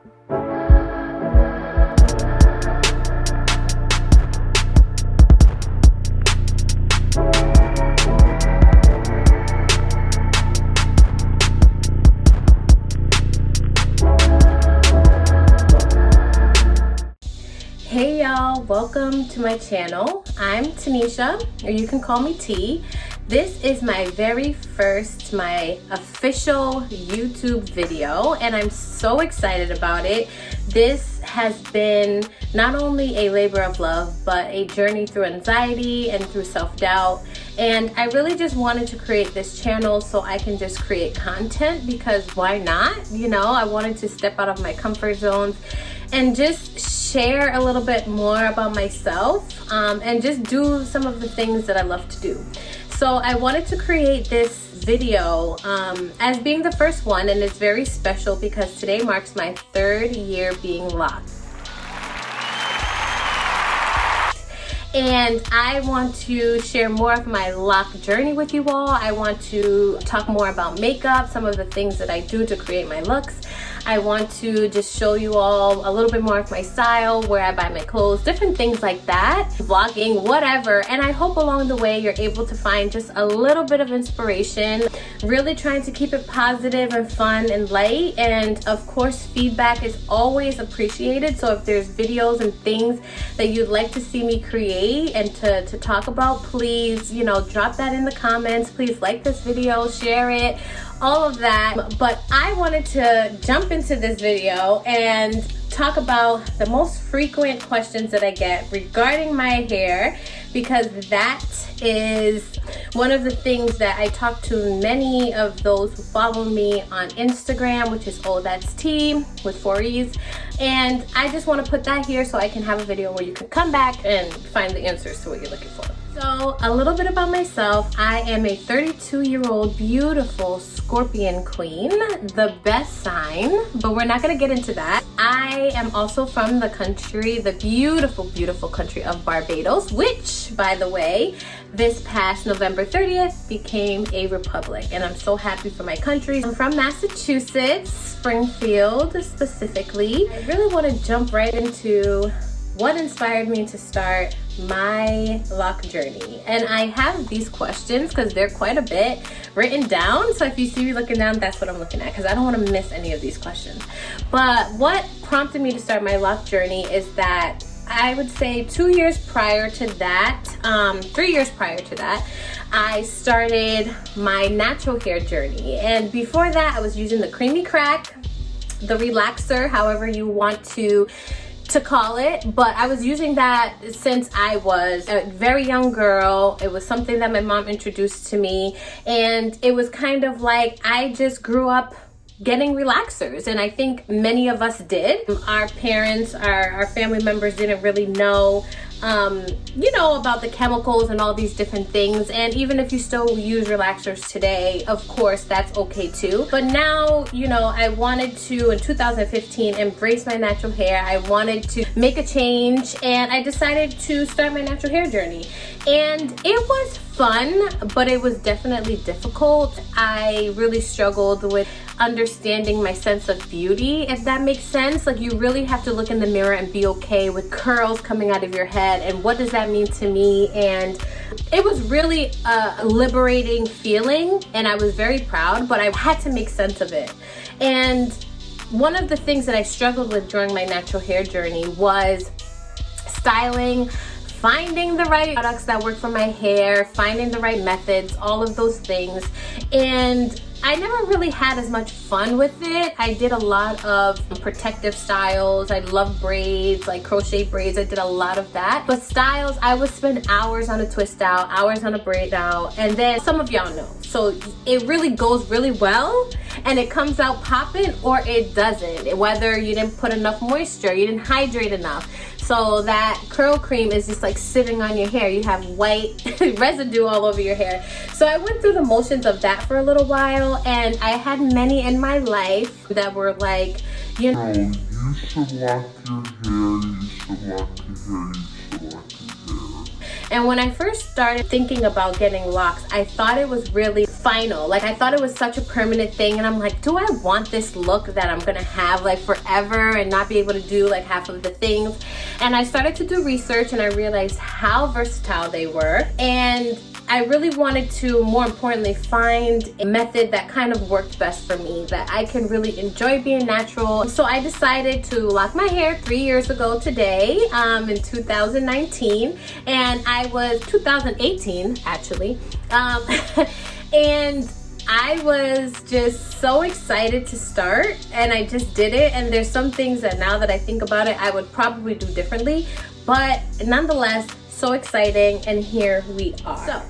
Hey y'all, welcome to my channel. I'm Tanisha, or you can call me T. This is my very first, my official YouTube video, and I'm so excited about it. This has been not only a labor of love, but a journey through anxiety and through self-doubt. And I really just wanted to create this channel so I can just create content, because why not? You know, I wanted to step out of my comfort zones and just share a little bit more about myself and just do some of the things that I love to do. So I wanted to create this video as being the first one, and it's very special because today marks my 3rd year being locked. And I want to share more of my lock journey with you all. I want to talk more about makeup, some of the things that I do to create my looks. I want to just show you all a little bit more of my style, where I buy my clothes, different things like that, vlogging, whatever. And I hope along the way you're able to find just a little bit of inspiration, really trying to keep it positive and fun and light. And of course, feedback is always appreciated. So if there's videos and things that you'd like to see me create and to talk about, please, you know, drop that in the comments. Please like this video, share it, all of that. But I wanted to jump into this video and talk about the most frequent questions that I get regarding my hair, because that is one of the things that I talk to many of those who follow me on Instagram, which is Oh That's T with 4 E's. And I just want to put that here so I can have a video where you can come back and find the answers to what you're looking for. So a little bit about myself. I am a 32-year-old beautiful Scorpion queen, the best sign, but we're not going to get into that. I am also from the country, the beautiful, beautiful country of Barbados, which, by the way, this past November 30th became a republic, and I'm so happy for my country. I'm from Massachusetts, Springfield specifically. I really want to jump right into what inspired me to start my lock journey. And I have these questions because they're quite a bit written down. So if you see me looking down, that's what I'm looking at, because I don't want to miss any of these questions. But what prompted me to start my lock journey is that I would say 2 years prior to that, 3 years prior to that, I started my natural hair journey. And before that, I was using the creamy crack, the relaxer, however you want to call it, but I was using that since I was a very young girl. It was something that my mom introduced to me, and it was kind of like I just grew up getting relaxers, and I think many of us did. Our parents, our family members didn't really know you know, about the chemicals and all these different things. And even if you still use relaxers today, of course, that's okay too. But now, you know, I wanted to, in 2015, embrace my natural hair. I wanted to make a change, and I decided to start my natural hair journey. And it was fun, but it was definitely difficult. I really struggled with understanding my sense of beauty, if that makes sense. Like, you really have to look in the mirror and be okay with curls coming out of your head, and what does that mean to me? And it was really a liberating feeling, and I was very proud, but I had to make sense of it. And one of the things that I struggled with during my natural hair journey was styling, finding the right products that work for my hair, finding the right methods, all of those things. And I never really had as much fun with it. I did a lot of protective styles. I love braids, like crochet braids. I did a lot of that. But styles, I would spend hours on a twist out, hours on a braid out, and then some of y'all know. So it really goes really well, and it comes out popping, or it doesn't. Whether you didn't put enough moisture, you didn't hydrate enough. So that curl cream is just like sitting on your hair. You have white residue all over your hair. So I went through the motions of that for a little while, and I had many in my life that were like, you know, you should lock your hair, you should lock your hair, you should lock your hair. And when I first started thinking about getting locks, I thought it was really final. Like, I thought it was such a permanent thing, and I'm like, do I want this look that I'm gonna have like forever and not be able to do like half of the things? And I started to do research, and I realized how versatile they were, and I really wanted to, more importantly, find a method that kind of worked best for me, that I can really enjoy being natural. So I decided to lock my hair 3 years ago today, in 2019, and I was 2018 actually, and I was just so excited to start, and I just did it. And there's some things that now that I think about it, I would probably do differently, but nonetheless, so exciting, and here we are. So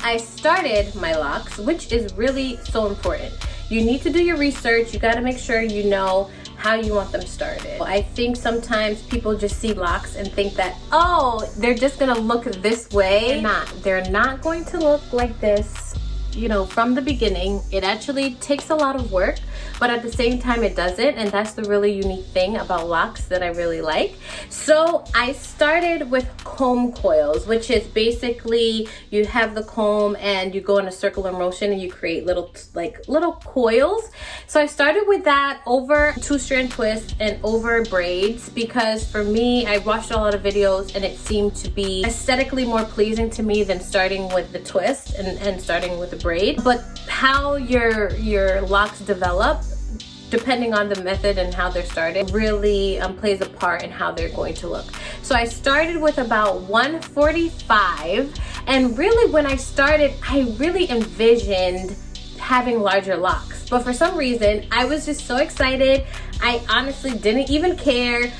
I started my locks, which is really so important. You need to do your research. You got to make sure you know how you want them started. I think sometimes people just see locks and think that, oh, they're just gonna look this way. They're not going to look like this, you know, from the beginning. It actually takes a lot of work, but at the same time it doesn't, and that's the really unique thing about locks that I really like. So I started with comb coils, which is basically you have the comb and you go in a circular motion and you create little coils. So I started with that over 2-strand twists and over braids, because for me, I watched a lot of videos and it seemed to be aesthetically more pleasing to me than starting with the twist and starting with the braid. But how your locks develop, depending on the method and how they're started, really plays a part in how they're going to look. So I started with about 145, and really when I started, I really envisioned having larger locks, but for some reason I was just so excited. I honestly didn't even care.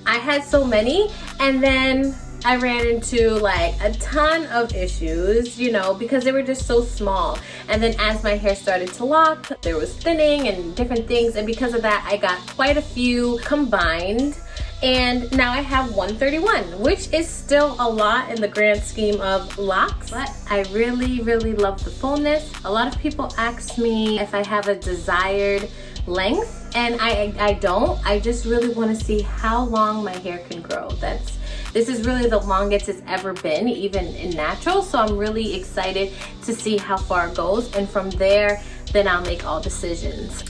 I had so many, and then I ran into like a ton of issues, you know, because they were just so small. And then as my hair started to lock, there was thinning and different things, and because of that I got quite a few combined, and now I have 131, which is still a lot in the grand scheme of locks, but I really love the fullness. A lot of people ask me if I have a desired length, and I don't. I just really want to see how long my hair can grow. This is really the longest it's ever been, even in natural, so I'm really excited to see how far it goes, and from there then I'll make all decisions.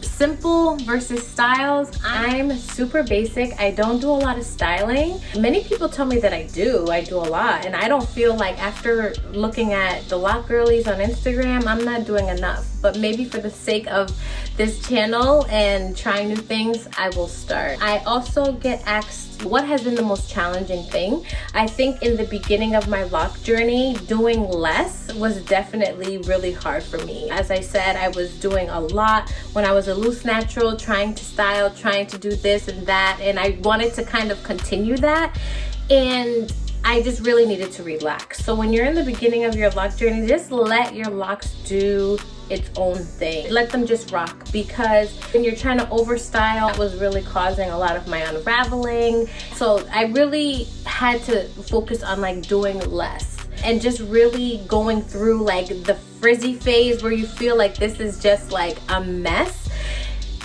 Simple versus styles. I'm super basic. I don't do a lot of styling. Many people tell me that I do a lot, and I don't feel like, after looking at the lock girlies on Instagram, I'm not doing enough. But maybe for the sake of this channel and trying new things, I will start. I also get asked what has been the most challenging thing. I think in the beginning of my lock journey, doing less was definitely really hard for me. As I said, I was doing a lot when I was a loose natural, trying to style, trying to do this and that, and I wanted to kind of continue that, and I just really needed to relax. So when you're in the beginning of your lock journey, just let your locks do its own thing. Let them just rock, because when you're trying to overstyle, that was really causing a lot of my unraveling. So I really had to focus on like doing less and just really going through like the frizzy phase where you feel like this is just like a mess.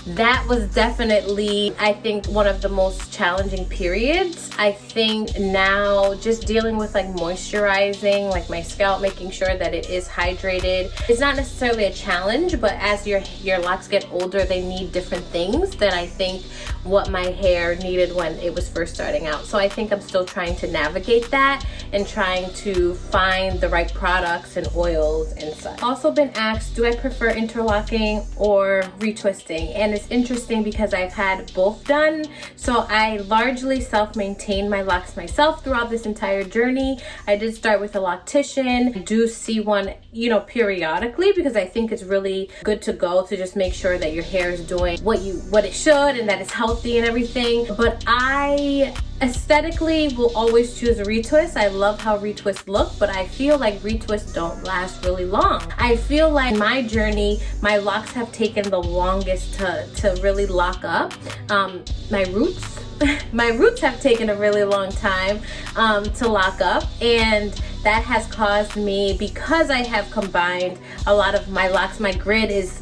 That was definitely, I think, one of the most challenging periods. I think now just dealing with like moisturizing like my scalp, making sure that it is hydrated. It's not necessarily a challenge, but as your locks get older, they need different things than I think what my hair needed when it was first starting out. So I think I'm still trying to navigate that and trying to find the right products and oils and such. Also been asked, do I prefer interlocking or retwisting? And it's interesting because I've had both done. So I largely self-maintained my locks myself throughout this entire journey. I did start with a loctician. I do see one, you know, periodically, because I think it's really good to go to just make sure that your hair is doing what it should and that it's healthy and everything. But I aesthetically will always choose a retwist. I love how retwists look, but I feel like retwists don't last really long. I feel like in my journey, my locks have taken the longest to really lock up. My roots have taken a really long time to lock up, and that has caused me, because I have combined a lot of my locks, my grid is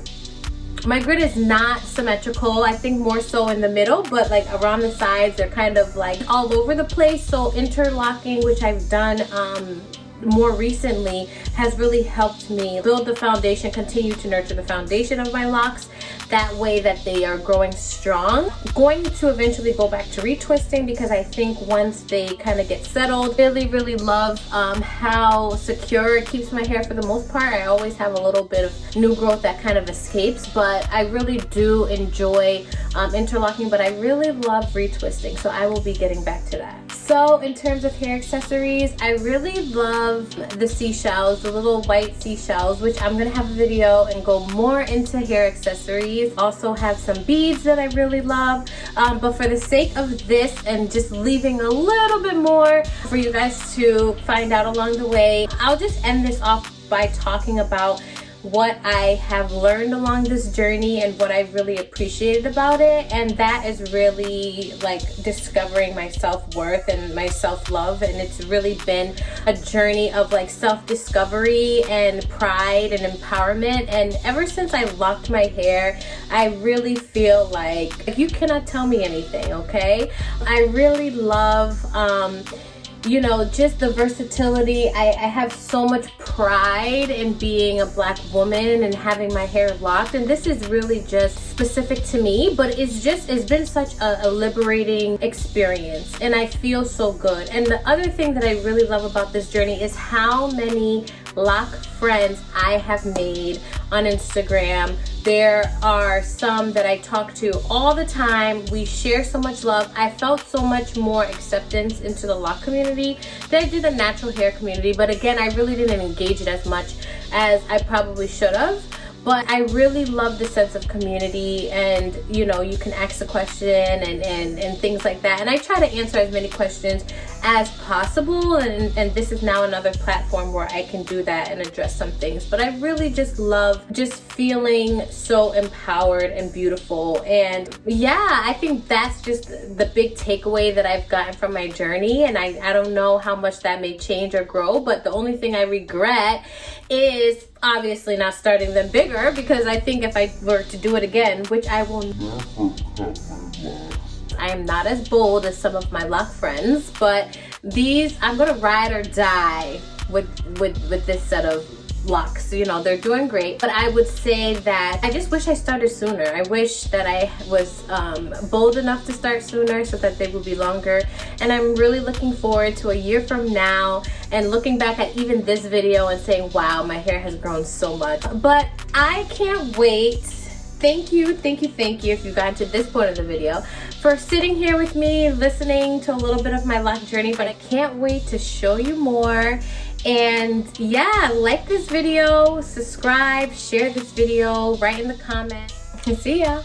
not symmetrical. I think more so in the middle, but like around the sides, they're kind of like all over the place. So interlocking, which I've done more recently has really helped me build the foundation, continue to nurture the foundation of my locks, that way that they are growing strong. Going to eventually go back to retwisting, because I think once they kind of get settled, really love how secure it keeps my hair for the most part. I always have a little bit of new growth that kind of escapes, but I really do enjoy interlocking, but I really love retwisting, so I will be getting back to that. So in terms of hair accessories, I really love the seashells, the little white seashells, which I'm gonna have a video and go more into hair accessories. Also have some beads that I really love, but for the sake of this and just leaving a little bit more for you guys to find out along the way, I'll just end this off by talking about what I have learned along this journey and what I've really appreciated about it. And that is really like discovering my self-worth and my self-love. And it's really been a journey of like self-discovery and pride and empowerment. And ever since I locked my hair, I really feel like you cannot tell me anything, okay? I really love you know, just the versatility. I have so much pride in being a Black woman and having my hair locked, and this is really just specific to me, but it's been such a liberating experience, and I feel so good. And the other thing that I really love about this journey is how many lock friends I have made on Instagram. There are some that I talk to all the time. We share so much love. I felt so much more acceptance into the lock community than I did the natural hair community. But again, I really didn't engage it as much as I probably should have. But I really love the sense of community, and you know, you can ask a question and things like that. And I try to answer as many questions as possible, and this is now another platform where I can do that and address some things. But I really just love just feeling so empowered and beautiful. And yeah, I think that's just the big takeaway that I've gotten from my journey. And I don't know how much that may change or grow, but the only thing I regret is obviously not starting them bigger, because I think if I were to do it again, which I will never cut my locks. I am not as bold as some of my lock friends, but these, I'm gonna ride or die with this set of locks. You know, they're doing great, but I would say that I just wish I started sooner. I wish that I was bold enough to start sooner so that they would be longer. And I'm really looking forward to a year from now and looking back at even this video and saying, wow, my hair has grown so much. But I can't wait. Thank you if you got to this point of the video, for sitting here with me, listening to a little bit of my lock journey. But I can't wait to show you more. And yeah, like this video, subscribe, share this video, write in the comments, and see ya.